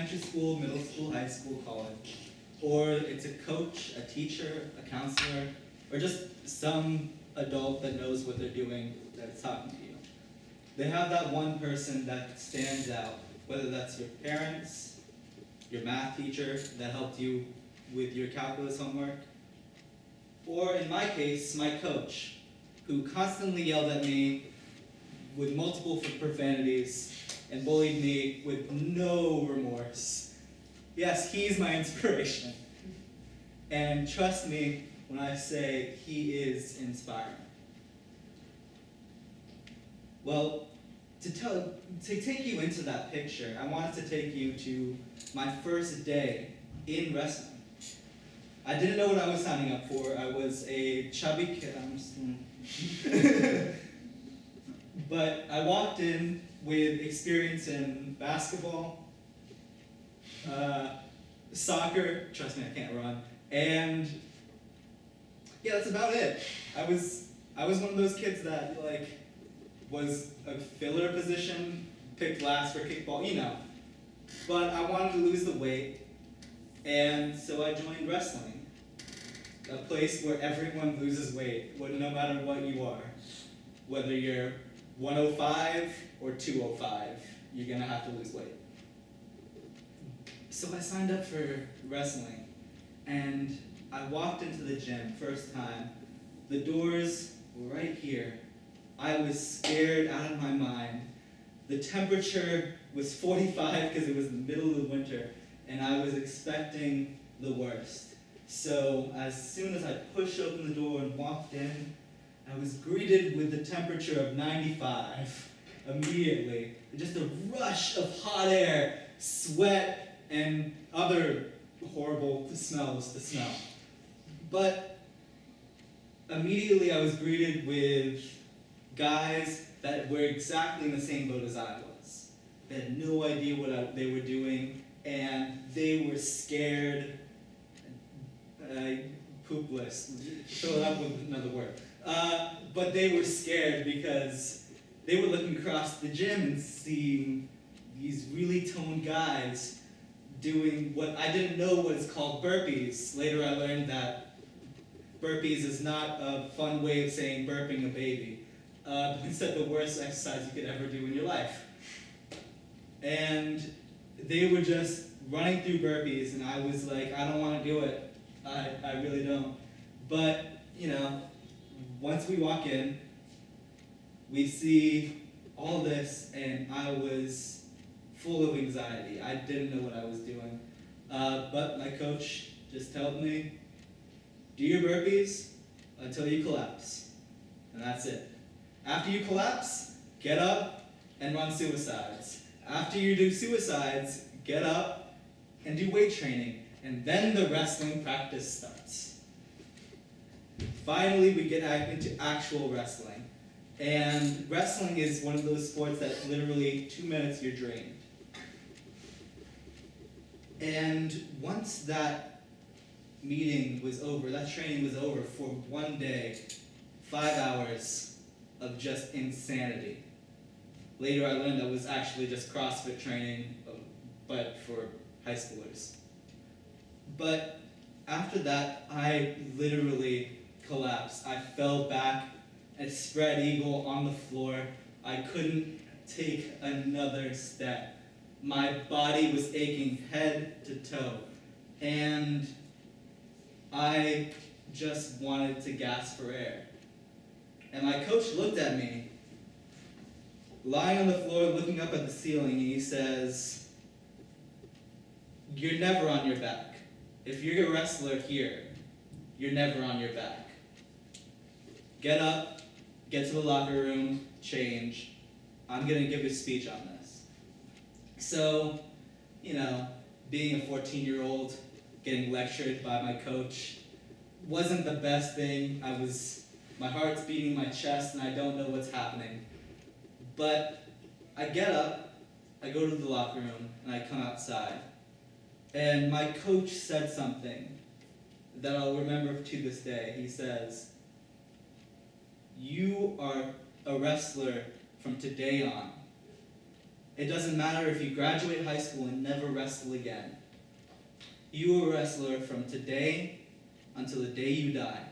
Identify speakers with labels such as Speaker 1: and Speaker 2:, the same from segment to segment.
Speaker 1: elementary school, middle school, high school, college. Or it's a coach, a teacher, a counselor, or just some adult that knows what they're doing that's talking to you. They have that one person that stands out, whether that's your parents, your math teacher that helped you with your calculus homework, or in my case, my coach, who constantly yelled at me with multiple profanities and bullied me with no remorse. Yes, he's my inspiration. And trust me when I say he is inspiring. Well, to take you into that picture, I wanted to take you to my first day in wrestling. I didn't know what I was signing up for. I was a chubby kid. But I walked in with experience in basketball, soccer, trust me, I can't run, and yeah, that's about it. I was one of those kids that was a filler position, picked last for kickball, But I wanted to lose the weight, and so I joined wrestling, a place where everyone loses weight, no matter what you are. Whether you're 105 or 205, you're gonna have to lose weight. So I signed up for wrestling, and I walked into the gym first time. The doors were right here. I was scared out of my mind. The temperature was 45 because it was the middle of the winter, and I was expecting the worst. So as soon as I pushed open the door and walked in, I was greeted with the temperature of 95 immediately. Just a rush of hot air, sweat, and other horrible smells to smell. But immediately I was greeted with guys that were exactly in the same boat as I was. They had no idea what they were doing, and they were scared, poopless, fill it up with another word. But they were scared because they were looking across the gym and seeing these really toned guys doing what I didn't know was called burpees. Later I learned that burpees is not a fun way of saying burping a baby. It's the worst exercise you could ever do in your life. And they were just running through burpees, and I was like, I don't want to do it. I really don't. But, once we walk in, we see all this, and I was full of anxiety. I didn't know what I was doing. But my coach just told me, do your burpees until you collapse. And that's it. After you collapse, get up and run suicides. After you do suicides, get up and do weight training. And then the wrestling practice starts. Finally, we get into actual wrestling. And wrestling is one of those sports that literally 2 minutes you're drained. And once that meeting was over, that training was over for one day, 5 hours of just insanity. Later I learned that was actually just CrossFit training, but for high schoolers. But after that, I literally collapsed. I fell back and spread eagle on the floor. I couldn't take another step. My body was aching head to toe. And I just wanted to gasp for air. And my coach looked at me, lying on the floor, looking up at the ceiling, and he says, "You're never on your back. If you're a wrestler here, you're never on your back. Get up, get to the locker room, change. I'm going to give a speech on this." So, being a 14-year-old, getting lectured by my coach wasn't the best thing. My heart's beating my chest and I don't know what's happening. But I get up, I go to the locker room, and I come outside. And my coach said something that I'll remember to this day. He says, "You are a wrestler from today on. It doesn't matter if you graduate high school and never wrestle again. You are a wrestler from today until the day you die.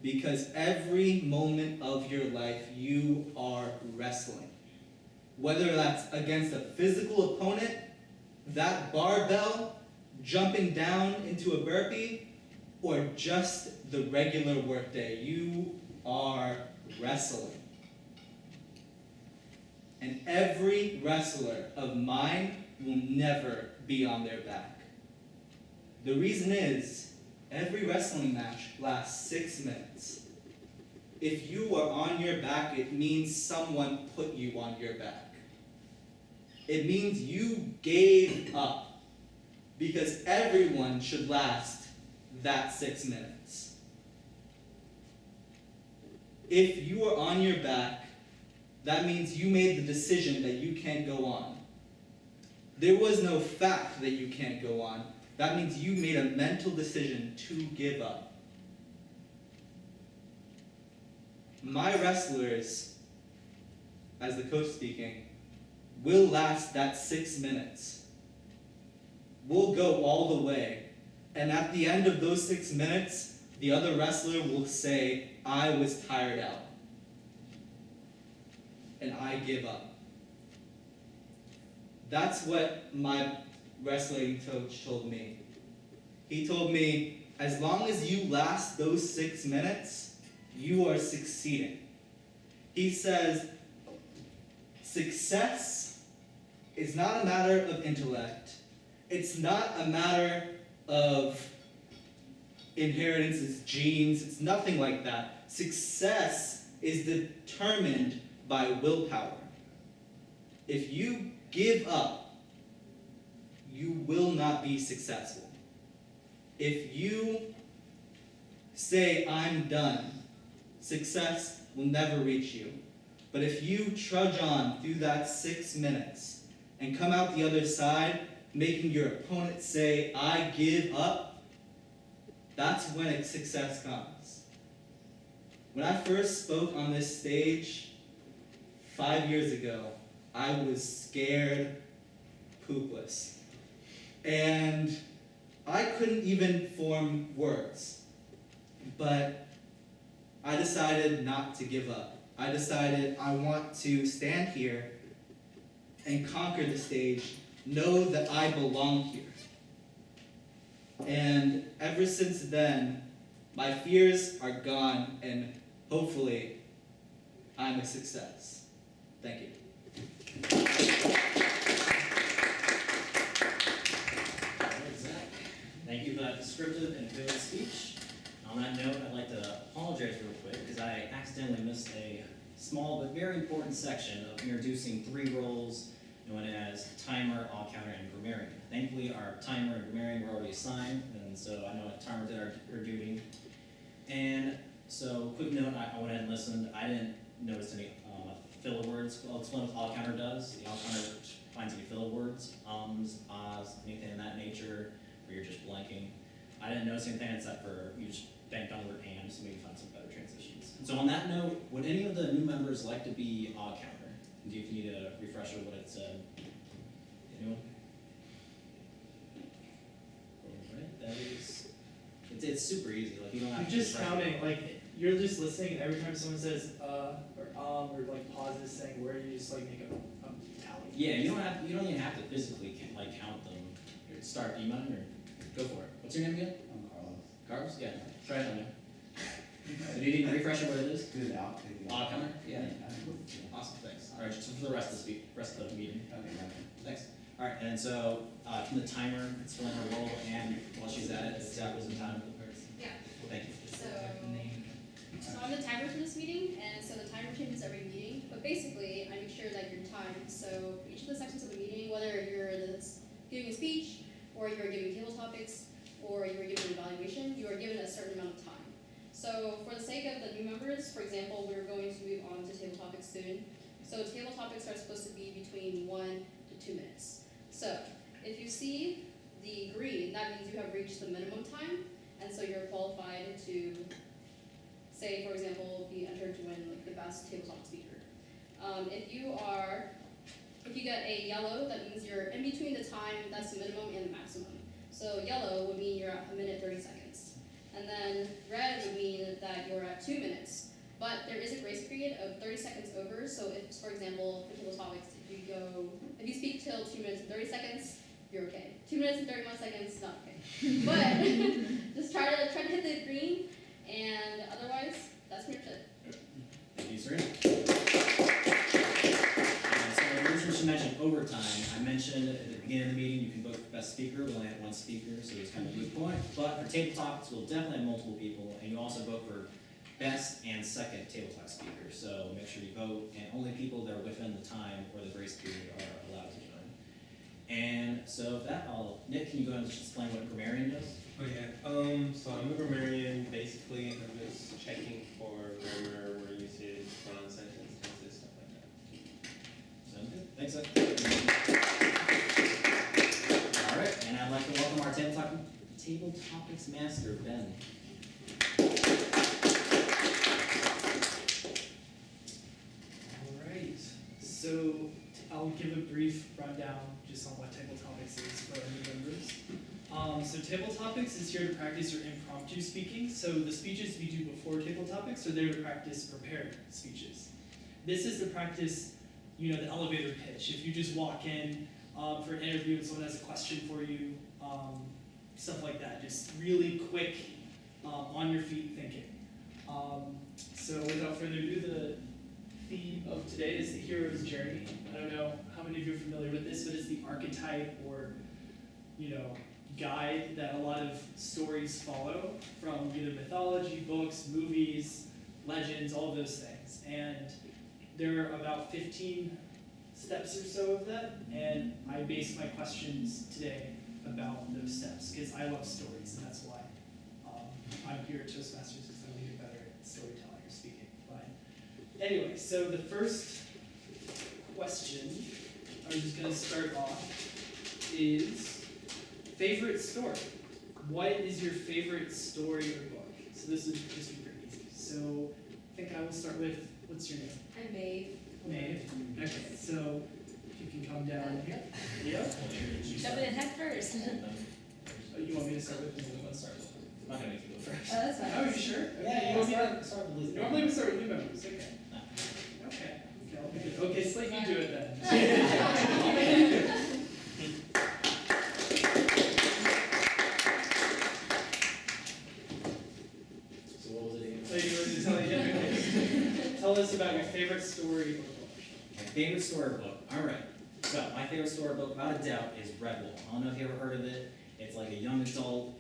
Speaker 1: Because every moment of your life, you are wrestling. Whether that's against a physical opponent, that barbell, jumping down into a burpee, or just the regular workday, you are wrestling. And every wrestler of mine will never be on their back. The reason is, every wrestling match lasts 6 minutes. If you are on your back, it means someone put you on your back. It means you gave up, because everyone should last that 6 minutes. If you are on your back, that means you made the decision that you can't go on. There was no fact that you can't go on. That means you made a mental decision to give up. My wrestlers, as the coach speaking, will last that 6 minutes. We'll go all the way. And at the end of those 6 minutes, the other wrestler will say, I was tired out. And I give up. That's what my wrestling coach told me. He told me, as long as you last those 6 minutes, you are succeeding. He says, success is not a matter of intellect. It's not a matter of inheritance, it's genes, it's nothing like that. Success is determined by willpower. If you give up, you will not be successful. If you say, I'm done, success will never reach you. But if you trudge on through that 6 minutes and come out the other side, making your opponent say, I give up, that's when success comes. When I first spoke on this stage 5 years ago, I was scared poopless. And I couldn't even form words. But I decided not to give up. I decided I want to stand here and conquer the stage, know that I belong here. And ever since then, my fears are gone, and hopefully, I'm a success. Thank you.
Speaker 2: Thank you for that descriptive and vivid speech. On that note, I'd like to apologize real quick because I accidentally missed a small but very important section of introducing 3 roles known as timer, all counter, and grammarian. Thankfully, our timer and grammarian were already assigned, and so I know timer did our duty. And so, quick note, I went ahead and listened. I didn't notice any filler words. Well, it's what all counter does. The all counter finds any filler words, ums, ahs, anything in that nature, where you're just blanking. I didn't notice anything except for you just banked on the word and, so maybe find some better transitions. So on that note, would any of the new members like to be all counter? Do you need a refresher what it said? Anyone? Alright, that is, it's super easy. Like you don't have
Speaker 3: You're
Speaker 2: to
Speaker 3: just
Speaker 2: refresh
Speaker 3: counting,
Speaker 2: it.
Speaker 3: like, you're just listening, and every time someone says, or like pauses saying a word, you just like make a tally.
Speaker 2: Yeah, you don't even have to physically count them. Here, start, do you mind, or go for it? What's your name again?
Speaker 4: I'm Carlos.
Speaker 2: Carlos? Yeah, try it on there. So do you need to refresh it what it is?
Speaker 4: Do it out. Take it
Speaker 2: All
Speaker 4: out.
Speaker 2: counter? Yeah.
Speaker 4: Yeah.
Speaker 2: Awesome, thanks. Alright, just for the rest of the meeting.
Speaker 4: Okay, gotcha.
Speaker 2: Thanks. Alright, and so from the timer, it's filling her role, and while she's at it, it's apples and time.
Speaker 5: Yeah.
Speaker 2: Thank you.
Speaker 5: So I'm the timer for this meeting, and so the timer changes every meeting. But basically, I make sure that you're timed. So for each of the sections of the meeting, whether you're giving a speech, or you're giving table topics, or you're giving an evaluation, you are given a certain amount of time. So for the sake of the new members, for example, we're going to move on to table topics soon. So table topics are supposed to be between 1 to 2 minutes. So if you see the green, that means you have reached the minimum time, and so you're qualified to, say, for example, be entered to win like the best table talk speaker. If If you get a yellow, that means you're in between the time that's the minimum and the maximum. So yellow would mean you're at 1 minute 30 seconds. And then red would mean that you're at 2 minutes. But there is a grace period of 30 seconds over. So if, for example, for table topics, if you speak till 2 minutes and 30 seconds, you're okay. 2 minutes and 31 seconds, not okay. But just try to hit the green, and otherwise, that's pretty much it.
Speaker 2: Thank you, Serena. So the reason she mentioned overtime, I mentioned at the beginning of the meeting, you can vote for best speaker. We only have one speaker, so it's kind of a good point. But for table topics, we'll definitely have multiple people, and you also vote for best and second table talk speaker. So make sure you vote, and only people that are within the time or the grace period are allowed to join. And so with that, Nick, can you go ahead and just explain what a grammarian does?
Speaker 4: Oh yeah, so I'm a grammarian. Basically, I'm just checking for grammar, word usage, pronoun sentence, tenses, stuff like that.
Speaker 2: Sounds good. Thanks, Ed. All right, and I'd like to welcome our table topics master, Ben.
Speaker 3: Alright, so I'll give a brief rundown just on what table topics is for our new members. So table topics is here to practice your impromptu speaking. So the speeches we do before table topics are there to practice prepared speeches. This is to practice, the elevator pitch. If you just walk in for an interview and someone has a question for you, stuff like that. Just really quick, on your feet thinking. So without further ado, the theme of today is the hero's journey. I don't know how many of you are familiar with this, but it's the archetype or, guide that a lot of stories follow from either mythology, books, movies, legends, all of those things. And there are about 15 steps or so of that, and I base my questions today about those steps because I love stories, and that's why I'm here at Toastmasters, because I want to get better at storytelling or speaking. But anyway, so the first question I'm just going to start off is favorite story. What is your favorite story or book? So this is just pretty easy. So I think I will start with, what's your name?
Speaker 6: I'm Maeve.
Speaker 3: Maeve. Okay, so if you can come down here. Yep.
Speaker 6: Jumping in head first.
Speaker 3: Oh, you want me to start with me?
Speaker 2: Let's start with I'm not going to make you go first.
Speaker 6: That's fine.
Speaker 3: Oh, you sure? Okay.
Speaker 2: Yeah,
Speaker 3: You want me to?
Speaker 2: start with Lisa.
Speaker 3: Normally we start with new members. Okay.
Speaker 2: No.
Speaker 3: Okay. I'll be good. Okay, Slate, you do it then.
Speaker 2: So what was it again?
Speaker 3: So you want to tell you? Okay. Tell us about your favorite story or book.
Speaker 2: My favorite storybook. All right. So my favorite storybook, without a doubt, is Red Wolf. I don't know if you ever heard of it. It's like a young adult.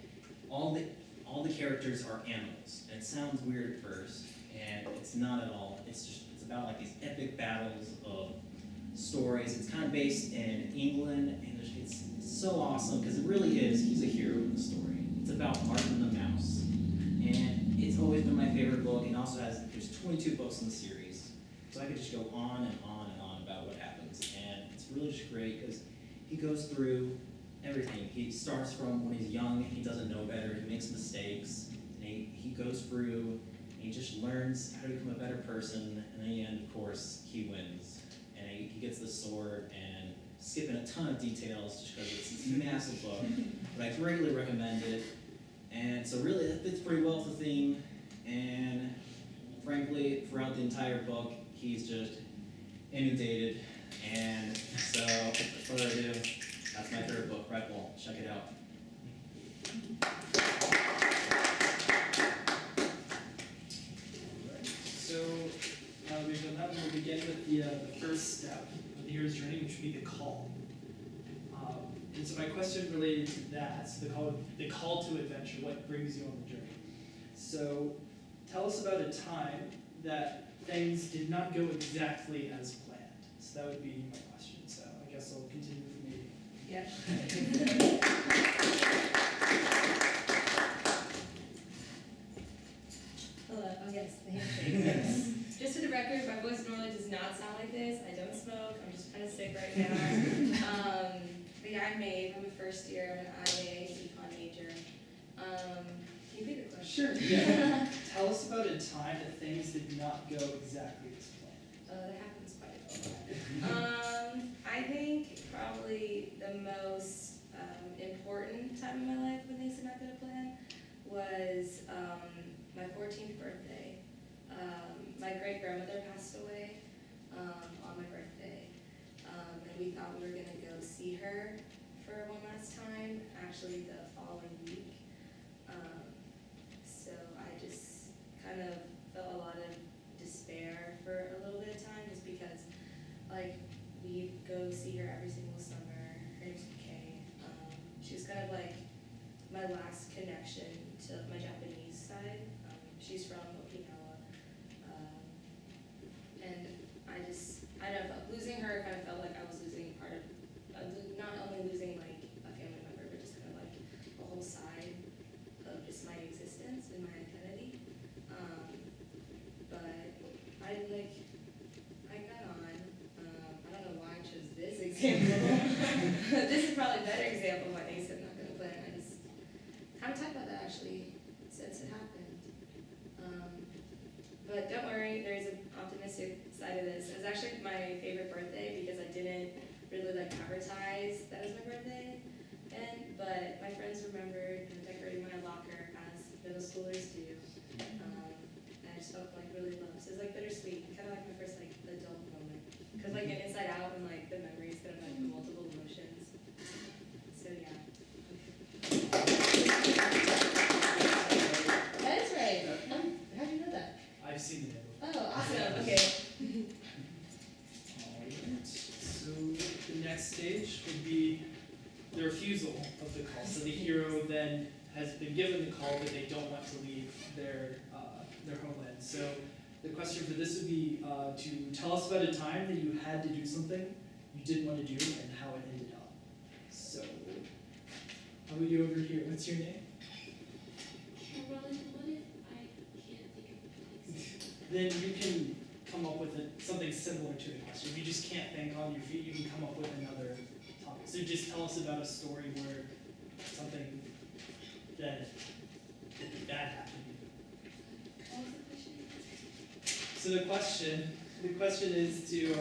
Speaker 2: All the characters are animals, and it sounds weird at first, and it's not at all. It's about like these epic battles of stories. It's kind of based in England, and it's so awesome because it really is. He's a hero in the story. It's about Martin the Mouse, and it's always been my favorite book. And also there's 22 books in the series, so I could just go on and on and on about what happens, and it's really just great because he goes through everything. He starts from when he's young, he doesn't know better, he makes mistakes, and he goes through, and he just learns how to become a better person, and in the end, of course, he wins. And he gets the sword, and skipping a ton of details just because it's this massive book, but I greatly recommend it. And so really, it fits pretty well with the theme, and frankly, throughout the entire book, he's just inundated, and so, without further ado, that's my favorite book, Red Wolf. Check it out.
Speaker 3: So now that we've done that, we'll begin with the first step of the hero's journey, which would be the call. And so my question related to that, so the call to adventure, what brings you on the journey. So tell us about a time that things did not go exactly as planned. So that would be my question. So I guess I'll continue with me.
Speaker 6: Yeah. Hello. Oh yes, the handshake. Just for the record, my voice normally does not sound like this. I don't smoke. I'm just kind of sick right now. But yeah, I'm Maeve. I'm a first year. I'm an IA econ major. Can you repeat the question?
Speaker 3: Sure. Yeah. Tell us about a time that things did not go exactly as planned.
Speaker 6: That happens quite a I think probably the most important time in my life when things did not go to plan was my 14th birthday. My great grandmother passed away on my birthday, and we thought we were gonna go see her for one last time. Actually, the following week. So I just kind of felt a lot of despair for a little bit of time, just because like we go see her every single summer. Her name's Kay. She was kind of like my last connection to my Japanese side. She's from Okinawa. And I don't know, losing her kind of felt like I was losing part of, not only losing like a family member, but just kind of like a whole side of just my existence and my identity. But I got on. I don't know why I chose this example. This is probably a better example of why things are not going to plan. I just haven't talked about that actually since it happened. But don't worry, there's an optimistic side of this. It was actually my favorite birthday because I didn't really like advertise that it was my birthday. But my friends remembered and decorated my locker as middle schoolers do. And I just felt like really loved. So it was like bittersweet, kind of like my first like adult moment. Because like an inside out and like the memories kind of like multiple emotions. So yeah. That's right. How do you know that?
Speaker 3: I've seen the name before.
Speaker 6: Oh, awesome. Okay.
Speaker 3: Alright, so the next stage would be the refusal of the call. So the hero then has been given the call, but they don't want to leave their homeland. So the question for this would be to tell us about a time that you had to do something you didn't want to do and how it ended up. So how about you over here? What's your name? Then you can come up with something similar to the question. If you just can't think on your feet, you can come up with another topic. So just tell us about a story where something that bad happened.
Speaker 5: What was the question?
Speaker 3: So the question is to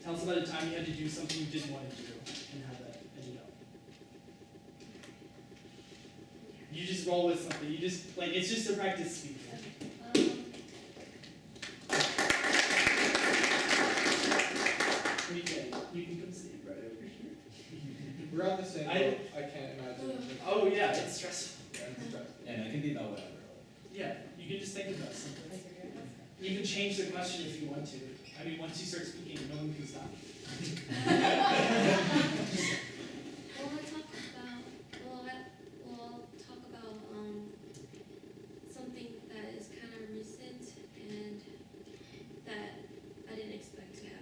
Speaker 3: tell us about a time you had to do something you didn't want to do and how that ended up. You just roll with something. You just it's just to practice speaking. You can come sit right over here.
Speaker 4: We're on the same boat. I can't imagine.
Speaker 3: Oh yeah, it's stressful.
Speaker 2: And it can be about whatever.
Speaker 3: Yeah, you can just think about something. You can change the question if you want to. I mean, once you start speaking, no one can stop you.
Speaker 5: We'll talk about something that is kind of recent and that I didn't expect to happen.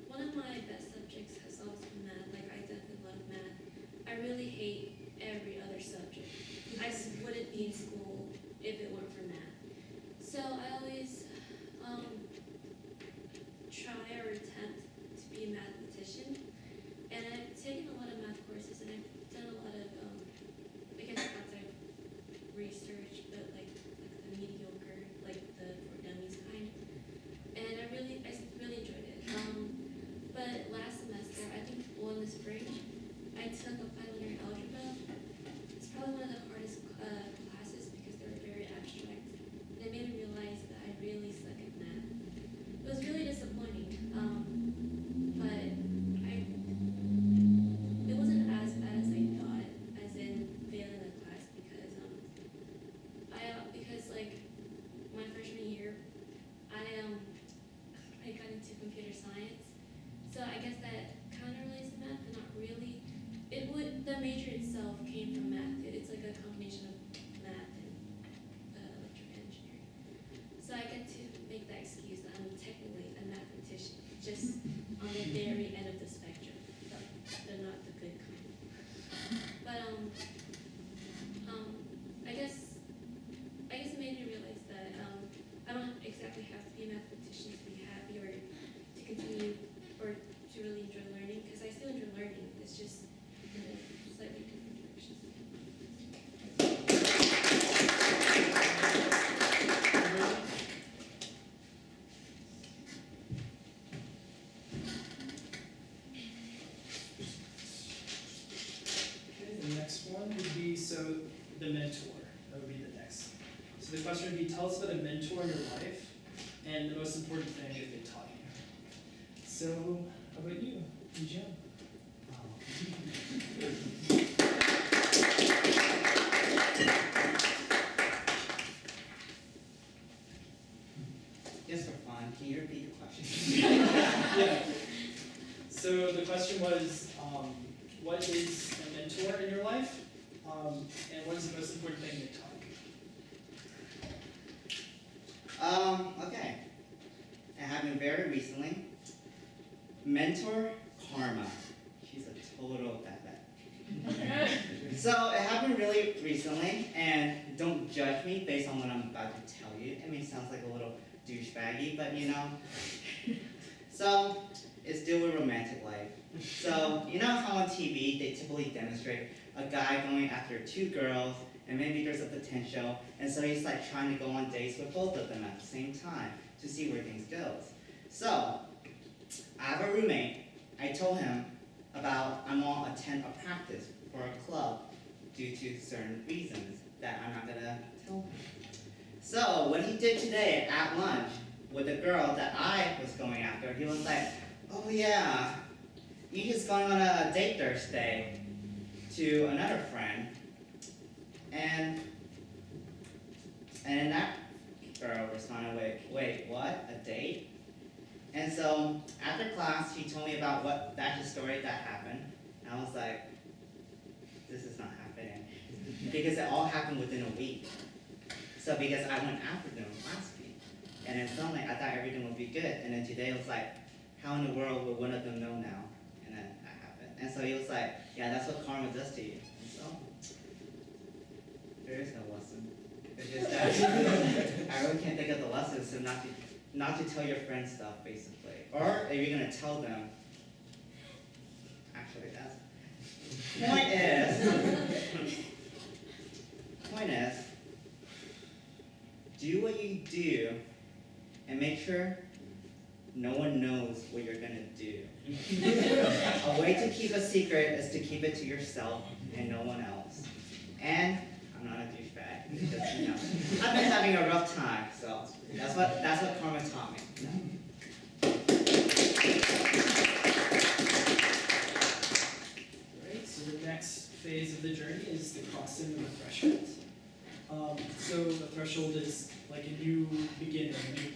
Speaker 5: One of my best subjects has always been math. Like, I definitely love math. I really hate every other subject. I just wouldn't be in school if it weren't for math. So I always try or attempt to be a mathematician. And I've taken a lot of math courses and I've done a lot of, I guess outside research, but like the mediocre, like the for dummies kind. And I really enjoyed it. But last semester, I think, in the spring, I took a preliminary algebra. It's probably one of the hardest classes because they were very abstract. And it made me realize that I really suck at math. It was really disappointing. But it wasn't as bad as I thought, as in failing the class, because like my freshman year, I got into computer science. So I guess that kind of relates to math, but not really. The major itself came from math. It's like a combination of math and electrical engineering. So I get to make that excuse that I'm technically a mathematician, just on the very end of the spectrum. They're not the good kind. But I guess it made me realize that I don't exactly have to be a mathematician to be happy or to continue or to really enjoy learning, because I still enjoy learning. It's just in a slightly different direction.
Speaker 3: So the mentor, that would be the next. So the question would be, tell us about a mentor in your life and the most important thing that they taught you. So, how about you, Jim?
Speaker 7: Just for fun, can you repeat your question?
Speaker 3: Yeah. So the question was, what is a mentor in your life? And what is the most important thing they taught you?
Speaker 7: Okay. It happened very recently. Mentor Karma. She's a total bad. So it happened really recently, and don't judge me based on what I'm about to tell you. I mean, it sounds like a little douchebaggy, but you know. So it's deal with romantic life. So you know how on TV they typically demonstrate a guy going after 2 girls, and maybe there's a potential, and so he's like trying to go on dates with both of them at the same time to see where things goes. So I have a roommate. I told him about I want to attend a practice for a club due to certain reasons that I'm not gonna tell him. So what he did today at lunch with the girl that I was going after, he was like, "Oh yeah, you just going on a date Thursday to another friend," and that girl responded with, "Wait, what? A date?" And so after class, he told me about that story that happened. And I was like, this is not happening. Because it all happened within a week. So because I went after them last week. And then suddenly I thought everything would be good. And then today it was like, how in the world would one of them know now? And then that happened. And so he was like, yeah, that's what karma does to you. And so there is no lesson. It's just that I really can't think of the lesson, so not to tell your friends stuff, basically. Or if you're gonna tell them, actually, that's point is, do what you do, and make sure no one knows what you're gonna do. A way to keep a secret is to keep it to yourself and no one else. And I'm not a douchebag. It's just, you know, I've been having a rough time, so that's what karma taught me.
Speaker 3: Alright, so the next phase of the journey is the crossing of the threshold. So the threshold is like a new beginning, a new